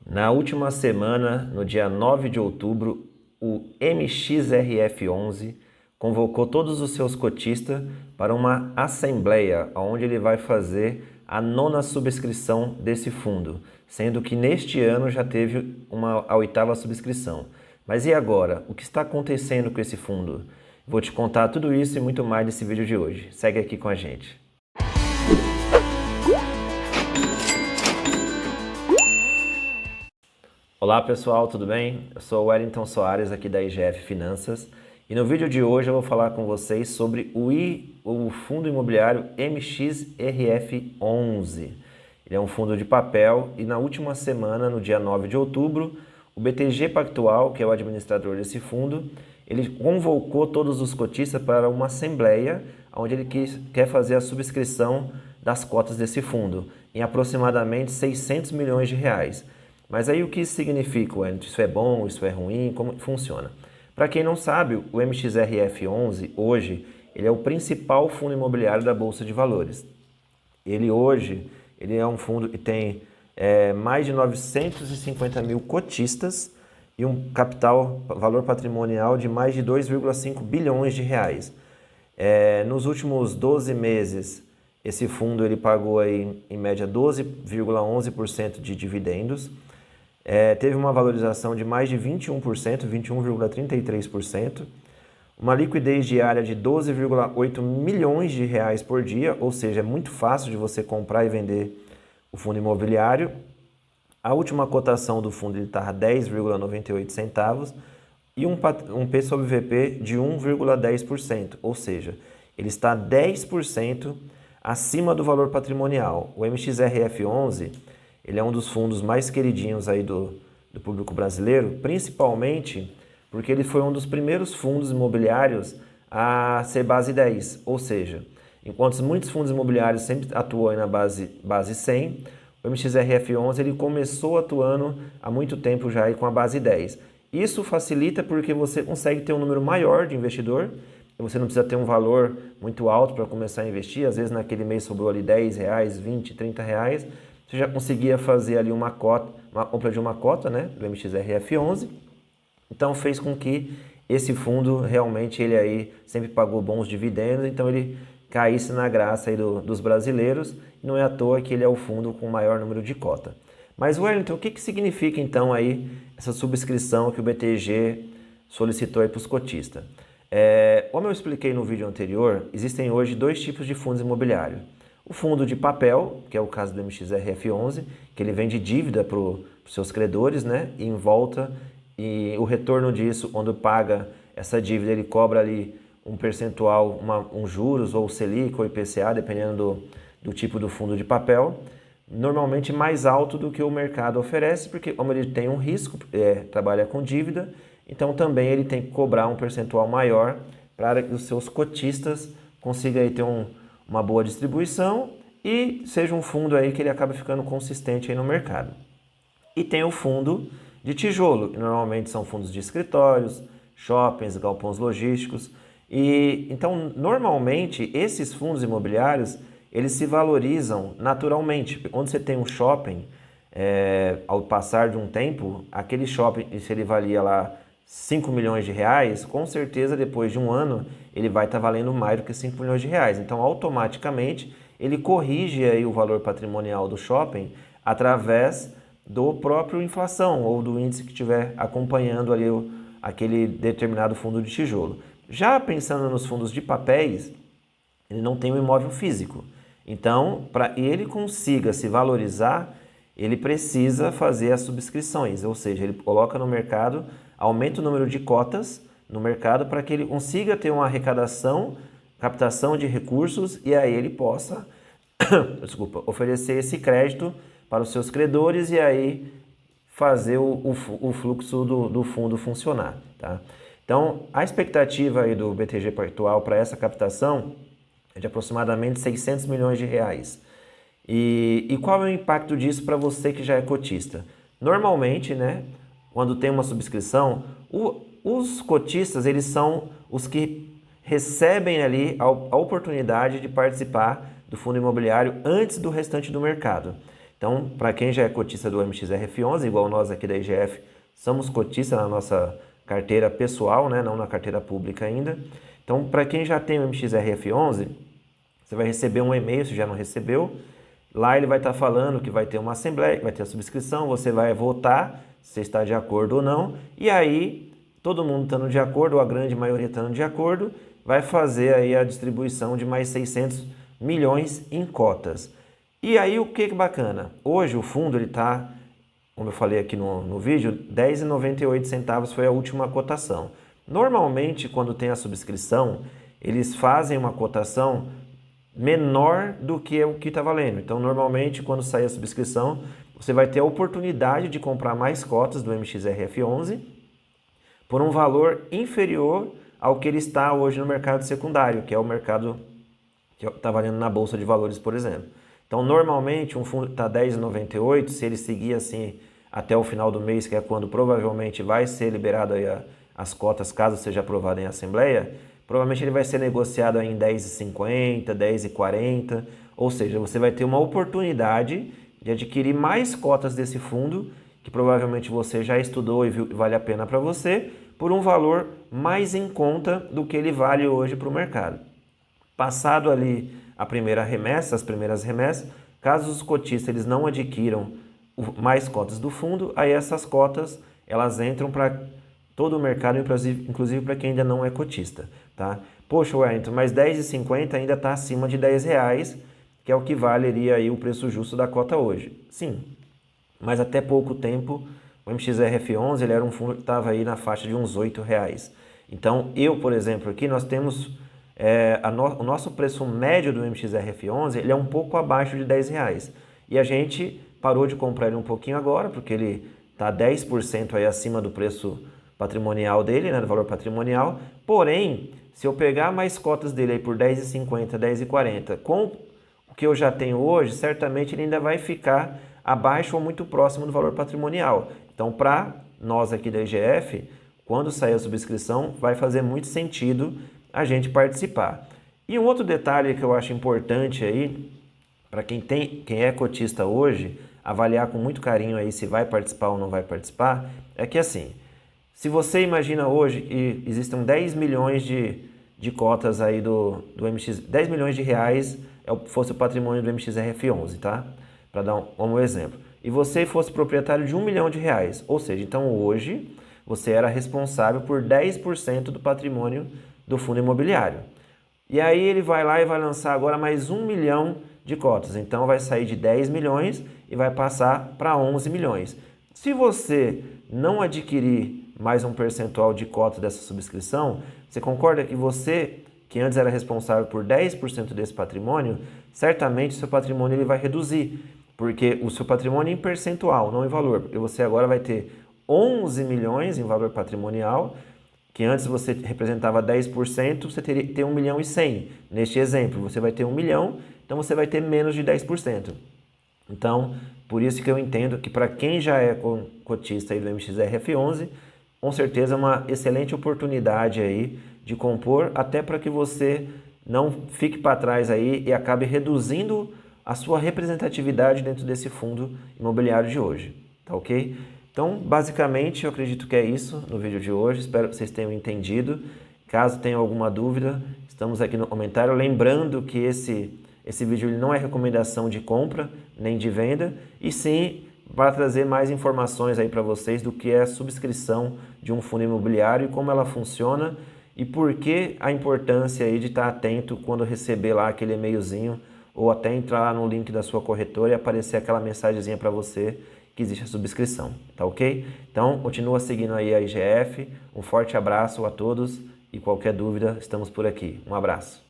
Na última semana, no dia 9 de outubro, o MXRF11 convocou todos os seus cotistas para uma assembleia, onde ele vai fazer a 9ª subscrição desse fundo, sendo que neste ano já teve a 8ª subscrição. Mas e agora? O que está acontecendo com esse fundo? Vou te contar tudo isso e muito mais nesse vídeo de hoje. Segue aqui com a gente. Olá pessoal, tudo bem? Eu sou o Wellington Soares aqui da IGF Finanças e no vídeo de hoje eu vou falar com vocês sobre o fundo imobiliário MXRF11. Ele é um fundo de papel e na última semana, no dia 9 de outubro, o BTG Pactual, que é o administrador desse fundo, ele convocou todos os cotistas para uma assembleia onde ele quer fazer a subscrição das cotas desse fundo em aproximadamente 600 milhões de reais. Mas aí o que isso significa, Wellington? Isso é bom, isso é ruim, como funciona? Para quem não sabe, o MXRF11 hoje ele é o principal fundo imobiliário da Bolsa de Valores. Ele é um fundo que tem mais de 950 mil cotistas e um valor patrimonial de mais de 2,5 bilhões de reais. Nos últimos 12 meses, esse fundo ele pagou aí, em média 12,11% de dividendos. Teve uma valorização de mais de 21%, 21,33%, uma liquidez diária de 12,8 milhões de reais por dia, ou seja, é muito fácil de você comprar e vender o fundo imobiliário. A última cotação do fundo está a 10,98 centavos e um P sobre VP de 1,10%, ou seja, ele está 10% acima do valor patrimonial. O MXRF11 ele é um dos fundos mais queridinhos aí do público brasileiro, principalmente porque ele foi um dos primeiros fundos imobiliários a ser base 10, ou seja, enquanto muitos fundos imobiliários sempre atuam na base 100, o MXRF11 ele começou atuando há muito tempo já aí com a base 10. Isso facilita porque você consegue ter um número maior de investidor, você não precisa ter um valor muito alto para começar a investir, às vezes naquele mês sobrou ali 10 reais, 20, 30 reais, você já conseguia fazer ali uma compra de uma cota, né, do MXRF11. Então fez com que esse fundo realmente ele aí sempre pagou bons dividendos, então ele caísse na graça aí dos brasileiros. Não é à toa que ele é o fundo com o maior número de cota. Mas Wellington, o que significa então aí essa subscrição que o BTG solicitou aí para os cotistas? Como eu expliquei no vídeo anterior, existem hoje dois tipos de fundos imobiliários. O fundo de papel, que é o caso do MXRF11, que ele vende dívida para os seus credores, né? E em volta, e o retorno disso, quando paga essa dívida, ele cobra ali um percentual, um juros ou Selic ou IPCA, dependendo do tipo do fundo de papel, normalmente mais alto do que o mercado oferece, porque como ele tem um risco, trabalha com dívida, então também ele tem que cobrar um percentual maior para que os seus cotistas consigam aí ter uma boa distribuição e seja um fundo aí que ele acaba ficando consistente aí no mercado. E tem o fundo de tijolo, que normalmente são fundos de escritórios, shoppings, galpões logísticos. E então, normalmente, esses fundos imobiliários, eles se valorizam naturalmente. Onde você tem um shopping, ao passar de um tempo, aquele shopping, se ele valia lá 5 milhões de reais, com certeza depois de um ano ele vai estar valendo mais do que 5 milhões de reais. Então, automaticamente, ele corrige aí o valor patrimonial do shopping através do próprio inflação ou do índice que estiver acompanhando ali aquele determinado fundo de tijolo. Já pensando nos fundos de papéis, ele não tem um imóvel físico. Então, para que ele consiga se valorizar, ele precisa fazer as subscrições, ou seja, ele coloca no mercado, aumenta o número de cotas no mercado para que ele consiga ter uma arrecadação, captação de recursos e aí ele possa oferecer esse crédito para os seus credores e aí fazer o fluxo do fundo funcionar. Tá? Então, a expectativa aí do BTG Pactual para essa captação é de aproximadamente 600 milhões de reais. E qual é o impacto disso para você que já é cotista? Normalmente, né, quando tem uma subscrição, os cotistas eles são os que recebem ali a oportunidade de participar do fundo imobiliário antes do restante do mercado. Então, para quem já é cotista do MXRF11, igual nós aqui da IGF, somos cotistas na nossa carteira pessoal, né? Não na carteira pública ainda. Então, para quem já tem o MXRF11, você vai receber um e-mail, se já não recebeu. Lá ele vai estar falando que vai ter uma assembleia, vai ter a subscrição, você vai votar se você está de acordo ou não. E aí, todo mundo estando de acordo, ou a grande maioria estando de acordo, vai fazer aí a distribuição de mais 600 milhões em cotas. E aí, o que bacana? Hoje o fundo ele está, como eu falei aqui no vídeo, R$10,98 foi a última cotação. Normalmente, quando tem a subscrição, eles fazem uma cotação menor do que o que está valendo. Então, normalmente, quando sair a subscrição, você vai ter a oportunidade de comprar mais cotas do MXRF11 por um valor inferior ao que ele está hoje no mercado secundário, que é o mercado que está valendo na Bolsa de Valores, por exemplo. Então, normalmente, um fundo está R$10,98, se ele seguir assim até o final do mês, que é quando provavelmente vai ser liberado aí as cotas, caso seja aprovado em Assembleia, provavelmente ele vai ser negociado aí em R$10,50, R$10,40, ou seja, você vai ter uma oportunidade de adquirir mais cotas desse fundo, que provavelmente você já estudou e viu que vale a pena para você, por um valor mais em conta do que ele vale hoje para o mercado. Passado ali a primeira remessa, as primeiras remessas, caso os cotistas eles não adquiram mais cotas do fundo, aí essas cotas elas entram para todo o mercado, inclusive para quem ainda não é cotista, tá? Poxa, Wellington, mas R$10,50 ainda está acima de R$10, que é o que valeria aí o preço justo da cota hoje. Sim, mas até pouco tempo o MXRF11 ele era um fundo que estava aí na faixa de uns R$8. Então eu, por exemplo, aqui nós temos o nosso preço médio do MXRF11 ele é um pouco abaixo de R$10. E a gente parou de comprar ele um pouquinho agora, porque ele está 10% aí acima do preço patrimonial dele, né, do valor patrimonial. Porém, se eu pegar mais cotas dele aí por R$10,50, R$10,40, com o que eu já tenho hoje, certamente ele ainda vai ficar abaixo ou muito próximo do valor patrimonial. Então, para nós aqui da IGF, quando sair a subscrição, vai fazer muito sentido a gente participar. E um outro detalhe que eu acho importante aí, para quem é cotista hoje, avaliar com muito carinho aí se vai participar ou não vai participar, é que assim, se você imagina hoje que existam 10 milhões de cotas aí do MX, 10 milhões de reais fosse o patrimônio do MXRF11, tá? Para dar um exemplo. E você fosse proprietário de R$1 milhão, ou seja, então hoje você era responsável por 10% do patrimônio do fundo imobiliário. E aí ele vai lá e vai lançar agora mais 1 milhão de cotas. Então vai sair de 10 milhões e vai passar para 11 milhões. Se você não adquirir mais um percentual de cota dessa subscrição, você concorda que você, que antes era responsável por 10% desse patrimônio, certamente seu patrimônio ele vai reduzir, porque o seu patrimônio é em percentual, não em valor, porque você agora vai ter 11 milhões em valor patrimonial, que antes você representava 10%, você teria que ter 1 milhão e 100. Neste exemplo, você vai ter 1 milhão, então você vai ter menos de 10%. Então, por isso que eu entendo que para quem já é cotista aí do MXRF11, com certeza é uma excelente oportunidade aí de compor, até para que você não fique para trás aí e acabe reduzindo a sua representatividade dentro desse fundo imobiliário de hoje, tá ok? Então, basicamente, eu acredito que é isso no vídeo de hoje, espero que vocês tenham entendido. Caso tenham alguma dúvida, estamos aqui no comentário. Lembrando que esse vídeo ele não é recomendação de compra nem de venda, e sim para trazer mais informações aí para vocês do que é a subscrição de um fundo imobiliário e como ela funciona e por que a importância aí de estar atento quando receber lá aquele e-mailzinho ou até entrar lá no link da sua corretora e aparecer aquela mensagenzinha para você que existe a subscrição, tá ok? Então, continua seguindo aí a IGF, um forte abraço a todos e qualquer dúvida, estamos por aqui. Um abraço.